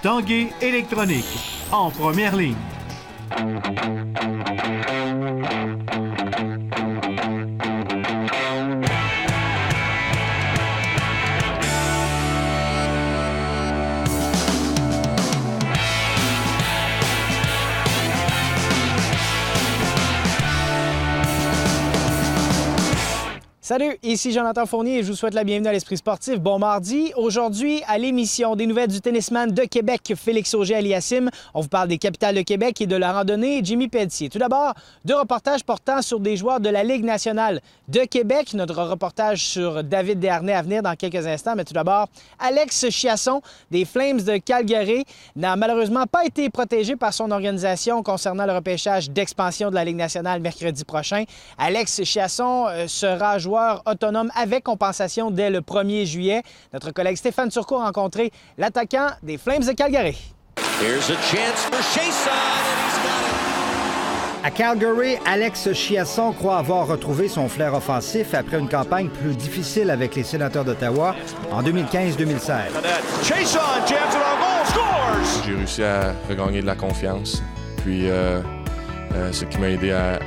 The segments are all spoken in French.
Tanguay Électronique, en première ligne. Salut, ici Jonathan Fournier et je vous souhaite la bienvenue à l'Esprit sportif. Bon mardi. Aujourd'hui, à l'émission des nouvelles du tennisman de Québec, Félix Auger-Aliassime. On vous parle des capitales de Québec et de la randonnée, Jimmy Pelletier. Tout d'abord, deux reportages portant sur des joueurs de la Ligue nationale de Québec. Notre reportage sur David Desharnais à venir dans quelques instants. Mais tout d'abord, Alex Chiasson des Flames de Calgary n'a malheureusement pas été protégé par son organisation concernant le repêchage d'expansion de la Ligue nationale mercredi prochain. Alex Chiasson sera joueur autonome avec compensation dès le 1er juillet. Notre collègue Stéphane Turcot a rencontré l'attaquant des Flames de Calgary. À Calgary, Alex Chiasson croit avoir retrouvé son flair offensif après une campagne plus difficile avec les Sénateurs d'Ottawa en 2015-2016. J'ai réussi à regagner de la confiance, puis ce qui m'a aidé à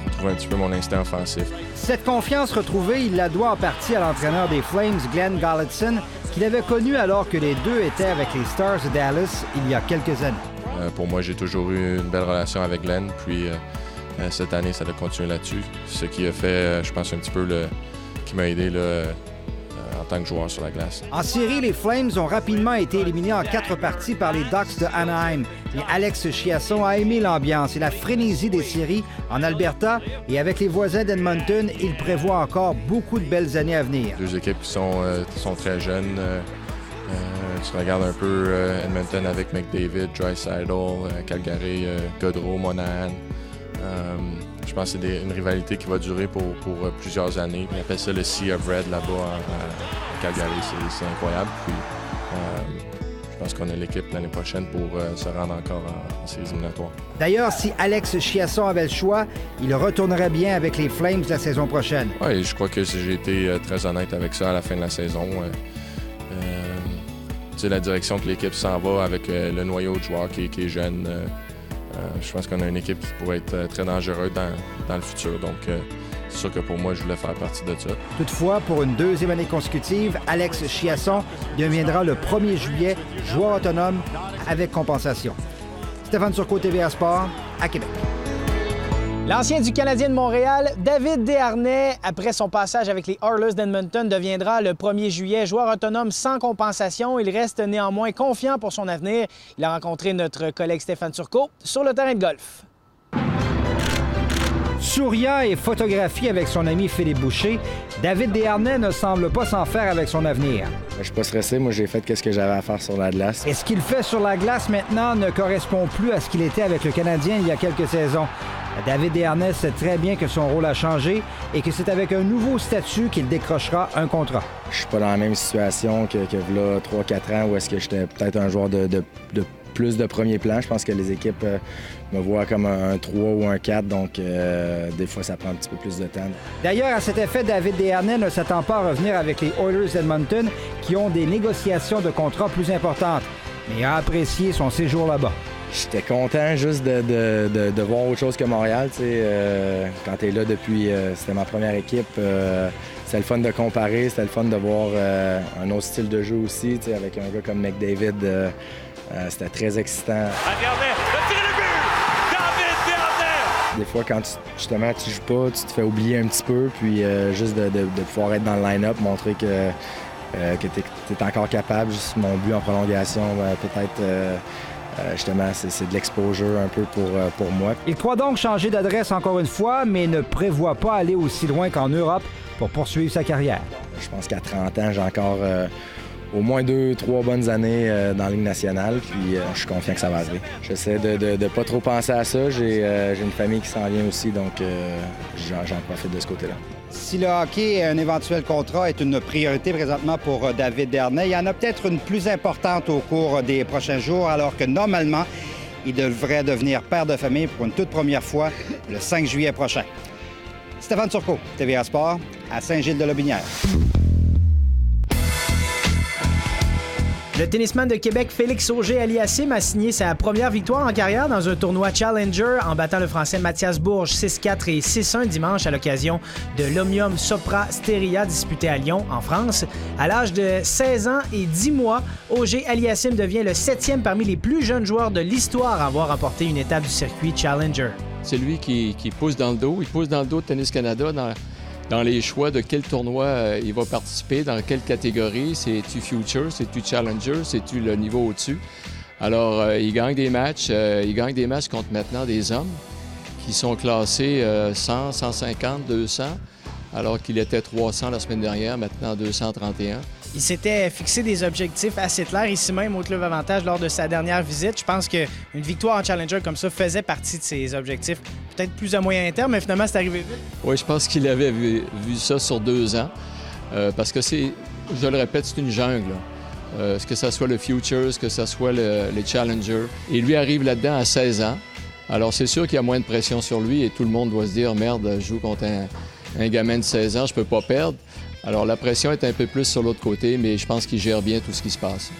retrouver un petit peu mon instinct offensif. Cette confiance retrouvée, il la doit en partie à l'entraîneur des Flames, Glenn Galitson, qu'il avait connu alors que les deux étaient avec les Stars de Dallas il y a quelques années. Pour moi, j'ai toujours eu une belle relation avec Glenn, puis cette année, ça a continué là-dessus. Ce qui a fait, je pense, un petit peu qui m'a aidé en tant que joueur sur la glace. En série, les Flames ont rapidement été éliminés en 4 parties par les Ducks de Anaheim. Et Alex Chiasson a aimé l'ambiance et la frénésie des séries en Alberta. Et avec les voisins d'Edmonton, il prévoit encore beaucoup de belles années à venir. Deux équipes qui sont très jeunes. Tu regardes un peu Edmonton avec McDavid, Draisaitl, Calgary, Gaudreau, Monahan. Je pense que c'est une rivalité qui va durer pour plusieurs années. On appelle ça le Sea of Red là-bas à Calgary. C'est incroyable. Puis, je pense qu'on a l'équipe l'année prochaine pour se rendre encore en séries éliminatoires. D'ailleurs, si Alex Chiasson avait le choix, il retournerait bien avec les Flames la saison prochaine. Oui, je crois que j'ai été très honnête avec ça à la fin de la saison. La direction que l'équipe s'en va avec le noyau de joueurs qui est jeune. Je pense qu'on a une équipe qui pourrait être très dangereuse dans le futur. Donc, c'est sûr que pour moi, je voulais faire partie de ça. Toutefois, pour une deuxième année consécutive, Alex Chiasson deviendra le 1er juillet joueur autonome avec compensation. Stéphane Turcot, TVA Sport, à Québec. L'ancien du Canadien de Montréal, David Desharnais, après son passage avec les Oilers d'Edmonton, deviendra le 1er juillet joueur autonome sans compensation. Il reste néanmoins confiant pour son avenir. Il a rencontré notre collègue Stéphane Turcot sur le terrain de golf. Souriant et photographié avec son ami Philippe Boucher, David Desharnais ne semble pas s'en faire avec son avenir. Je suis pas stressé. Moi, j'ai fait ce que j'avais à faire sur la glace. Et ce qu'il fait sur la glace maintenant ne correspond plus à ce qu'il était avec le Canadien il y a quelques saisons. David Desharnais sait très bien que son rôle a changé et que c'est avec un nouveau statut qu'il décrochera un contrat. Je suis pas dans la même situation que là 3-4 ans où est-ce que j'étais peut-être un joueur de plus de premier plan. Je pense que les équipes me voient comme un 3 ou un 4, donc des fois, ça prend un petit peu plus de temps. D'ailleurs, à cet effet, David Desharnais ne s'attend pas à revenir avec les Oilers d'Edmonton qui ont des négociations de contrats plus importantes, mais a apprécié son séjour là-bas. J'étais content juste de voir autre chose que Montréal. Quand tu es là depuis... c'était ma première équipe. C'était le fun de comparer. C'était le fun de voir un autre style de jeu aussi. Avec un gars comme McDavid, c'était très excitant. Desharnais, le tir de but! David Desharnais! Des fois, quand tu joues pas, tu te fais oublier un petit peu. Puis juste de pouvoir être dans le line-up, montrer que tu es encore capable. Juste mon but en prolongation, peut-être... justement, c'est de l'exposure un peu pour moi. Il croit donc changer d'adresse encore une fois, mais ne prévoit pas aller aussi loin qu'en Europe pour poursuivre sa carrière. Je pense qu'à 30 ans, j'ai encore au moins 2-3 bonnes années dans la Ligue nationale, puis je suis confiant que ça va arriver. J'essaie de pas trop penser à ça. J'ai une famille qui s'en vient aussi, donc j'en profite de ce côté-là. Si le hockey et un éventuel contrat est une priorité présentement pour David Desharnais, il y en a peut-être une plus importante au cours des prochains jours, alors que normalement, il devrait devenir père de famille pour une toute première fois le 5 juillet prochain. Stéphane Turcot, TVA Sport, à Saint-Gilles-de-Lotbinière. Le tennisman de Québec Félix Auger-Aliassime a signé sa première victoire en carrière dans un tournoi Challenger en battant le Français Mathias Bourges 6-4 et 6-1 dimanche à l'occasion de l'Omnium Sopra Steria disputé à Lyon, en France. À l'âge de 16 ans et 10 mois, Auger-Aliassime devient le 7e parmi les plus jeunes joueurs de l'histoire à avoir remporté une étape du circuit Challenger. C'est lui qui pousse dans le dos. Il pousse dans le dos de Tennis Canada dans les choix de quel tournoi il va participer, dans quelle catégorie. C'est-tu Future, c'est-tu Challenger, c'est-tu le niveau au-dessus. Alors, il gagne des matchs. Il gagne des matchs contre maintenant des hommes qui sont classés 100, 150, 200, alors qu'il était 300 la semaine dernière, maintenant 231. Il s'était fixé des objectifs assez clairs ici même au Club Avantage lors de sa dernière visite. Je pense qu'une victoire en Challenger comme ça faisait partie de ses objectifs, peut-être plus à moyen terme, mais finalement, c'est arrivé vite. Oui, je pense qu'il avait vu ça sur 2 ans, parce que je le répète, c'est une jungle. Que ce soit le Futures, que ce soit les Challengers. Et lui arrive là-dedans à 16 ans. Alors, c'est sûr qu'il y a moins de pression sur lui et tout le monde doit se dire « Merde, je joue contre un gamin de 16 ans, je peux pas perdre ». Alors, la pression est un peu plus sur l'autre côté, mais je pense qu'il gère bien tout ce qui se passe.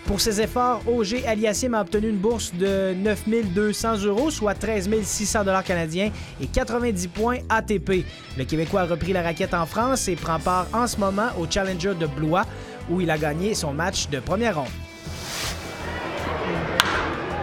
Pour ses efforts, Auger-Aliassime a obtenu une bourse de 9 200 €, soit 13 600 $ canadiens et 90 points ATP. Le Québécois a repris la raquette en France et prend part en ce moment au Challenger de Blois, où il a gagné son match de première ronde.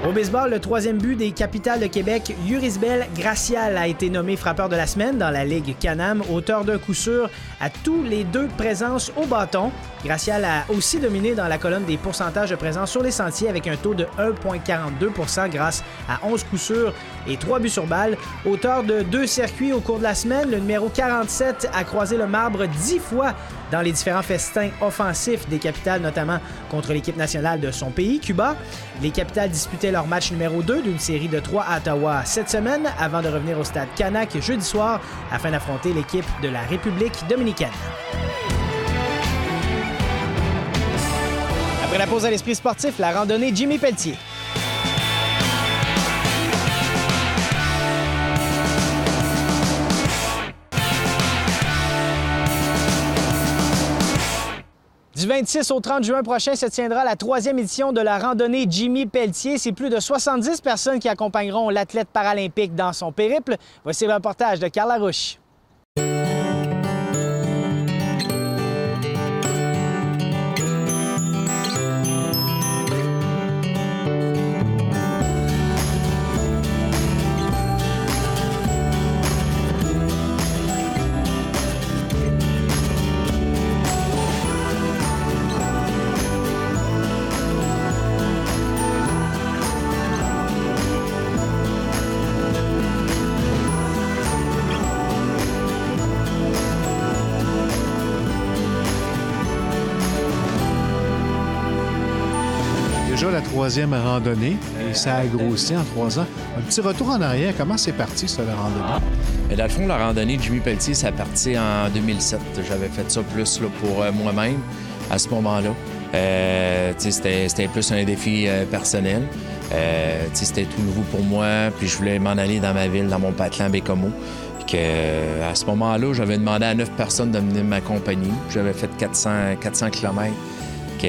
Au baseball, le 3e but des Capitales de Québec, Yurisbel Gracial a été nommé frappeur de la semaine dans la Ligue Can-Am, auteur d'un coup sûr à tous les 2 présences au bâton. Gracial a aussi dominé dans la colonne des pourcentages de présence sur les sentiers avec un taux de 1,42 % grâce à 11 coups sûrs et 3 buts sur balle. Auteur de 2 circuits au cours de la semaine, le numéro 47 a croisé le marbre 10 fois dans les différents festins offensifs des Capitales, notamment contre l'équipe nationale de son pays, Cuba. Les Capitales disputaient leur match numéro 2 d'une série de 3 à Ottawa cette semaine avant de revenir au stade Canac jeudi soir afin d'affronter l'équipe de la République dominicaine. Après la pause à l'Esprit sportif, la randonnée Jimmy Pelletier. Du 26 au 30 juin prochain se tiendra la 3e édition de la randonnée Jimmy Pelletier. C'est plus de 70 personnes qui accompagneront l'athlète paralympique dans son périple. Voici le reportage de Carl Larouche. Déjà la 3e randonnée et ça a grossi en 3 ans. Un petit retour en arrière, comment c'est parti ça, la randonnée? Dans le fond, la randonnée de Jimmy Pelletier, ça a parti en 2007. J'avais fait ça plus là, pour moi-même à ce moment-là. C'était plus un défi personnel. C'était tout nouveau pour moi, puis je voulais m'en aller dans ma ville, dans mon patelin Bécomo. À ce moment-là, j'avais demandé à 9 personnes de venir m'accompagner. J'avais fait 400 km.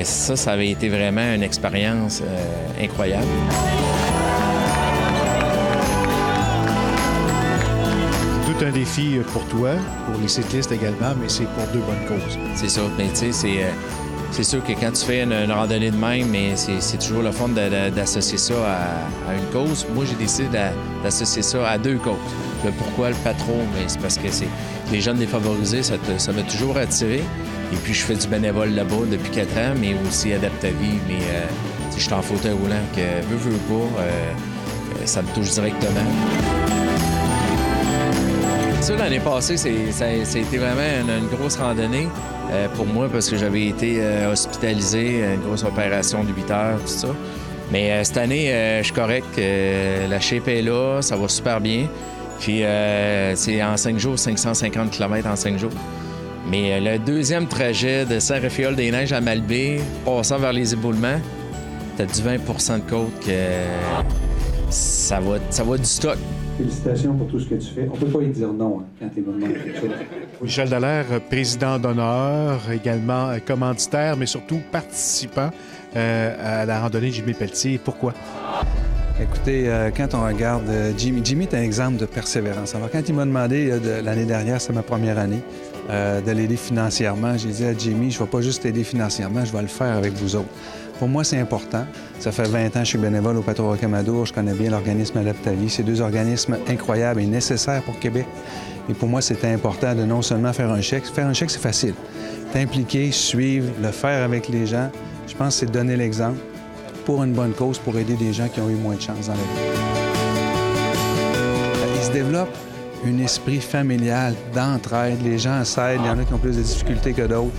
Ça avait été vraiment une expérience incroyable. C'est tout un défi pour toi, pour les cyclistes également, mais c'est pour 2 bonnes causes. C'est ça, mais tu sais, c'est sûr que quand tu fais une randonnée de même, mais c'est toujours le fun d'associer ça à une cause. Moi, j'ai décidé d'associer ça à 2 causes. Le pourquoi, le pas trop, mais c'est parce que les jeunes défavorisés, ça m'a toujours attiré. Et puis, je fais du bénévole là-bas depuis 4 ans, mais aussi Adaptavie. Mais je suis en fauteuil roulant, que veux pas, ça me touche directement. Ça, l'année passée, ça a été vraiment une grosse randonnée pour moi parce que j'avais été hospitalisé, une grosse opération de 8 heures, tout ça. Mais cette année, je suis correct. La shape est là, ça va super bien. Puis c'est en 5 jours, 550 km en 5 jours. Mais le 2e trajet de Saint-Réfiole-des-Neiges à Malbaie, passant vers les éboulements, t'as du 20 % de côte que ça va du stock. Félicitations pour tout ce que tu fais. On peut pas y dire non quand tu es moment de quelque chose. Michel Dallaire, président d'honneur, également commanditaire, mais surtout participant à la randonnée Jimmy Pelletier. Pourquoi? Écoutez, quand on regarde Jimmy est un exemple de persévérance. Alors, quand il m'a demandé l'année dernière, c'est ma première année, de l'aider financièrement, j'ai dit à Jimmy, je ne vais pas juste t'aider financièrement, je vais le faire avec vous autres. Pour moi, c'est important. Ça fait 20 ans que je suis bénévole au Patro Rocamadour. Je connais bien l'organisme Adaptavie. C'est deux organismes incroyables et nécessaires pour Québec. Et pour moi, c'était important de non seulement faire un chèque. Faire un chèque, c'est facile. T'impliquer, suivre, le faire avec les gens, je pense que c'est donner l'exemple pour une bonne cause, pour aider des gens qui ont eu moins de chance dans la vie. Il se développe un esprit familial, d'entraide. Les gens s'aident. Il y en a qui ont plus de difficultés que d'autres.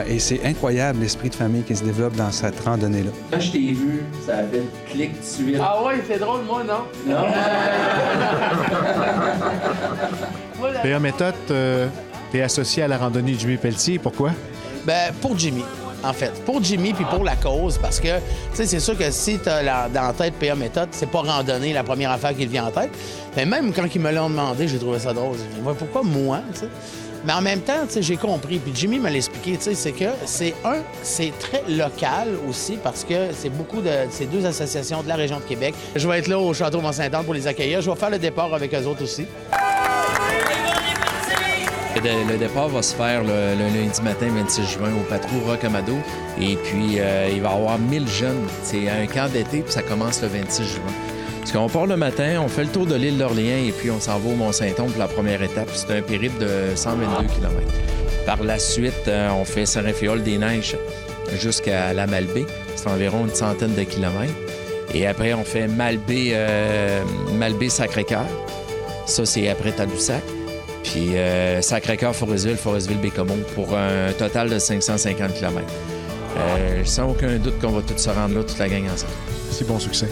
Et c'est incroyable l'esprit de famille qui se développe dans cette randonnée-là. Quand je t'ai vu, ça a fait clic tout de suite. Ah ouais, c'est drôle, moi, non? Non. PA Méthode, tu es associé à la randonnée Jimmy Pelletier. Pourquoi? Bien, pour Jimmy, en fait. Pour Jimmy puis pour la cause, parce que, tu sais, c'est sûr que si tu as dans la tête PA Méthode, c'est pas randonnée la première affaire qui te vient en tête. Mais même quand ils me l'ont demandé, j'ai trouvé ça drôle. J'ai dit, pourquoi moi, tu sais? Mais en même temps, tu sais, j'ai compris, puis Jimmy me l'a expliqué, tu sais, c'est que c'est très local aussi, parce que c'est c'est deux associations de la région de Québec. Je vais être là au Château Mont-Saint-Anne pour les accueillir. Je vais faire le départ avec eux autres aussi. Le départ va se faire le lundi matin, 26 juin, au Patro Rocamadour. Et puis, il va y avoir 1000 jeunes. C'est un camp d'été, puis ça commence le 26 juin. Parce qu'on part le matin, on fait le tour de l'île d'Orléans et puis on s'en va au Mont-Saint-Onge pour la première étape. C'est un périple de 122 km. Par la suite, on fait Saint-Raphaël-des-Neiges jusqu'à la Malbaie. C'est environ une centaine de kilomètres. Et après, on fait Malbaie-Sacré-Cœur. Ça, c'est après Tadoussac. Puis Sacré-Cœur, Forestville, Forestville-Bécomo pour un total de 550 km. Sans aucun doute qu'on va tous se rendre là, toute la gang ensemble. Merci, bon succès.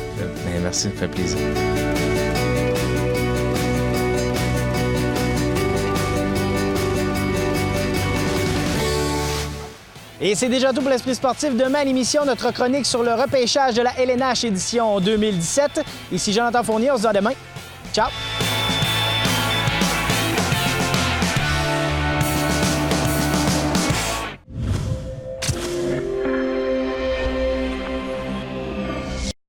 Merci, ça me fait plaisir. Et c'est déjà tout pour l'Esprit sportif. Demain à l'émission, notre chronique sur le repêchage de la LNH édition 2017. Ici Jonathan Fournier, on se dit à demain. Ciao!